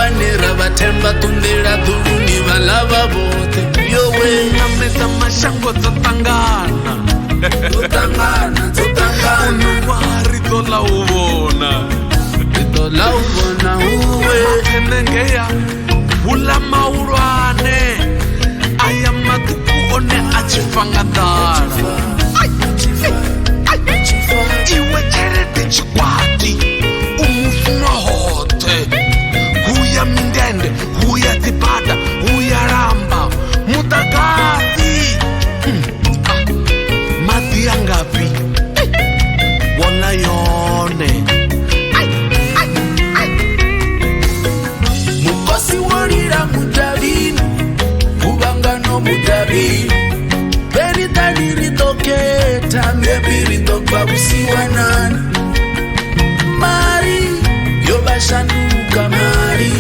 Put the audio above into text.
vanera vatemba tundela dhuluni valava vote yowe nameta mashango dzotangana wari tola uvona uwe enengeya vula maulwane aya matuku one achifangadala iwe cherete chikwati umufunwa hote huya mindende huya tibada huya ramba mutagasi mati yangapi wona yone mukosi wolira mudavini muvangano mudavini veritani ritoketa mbebi ritokwa usiwanani mari yovashanduka mari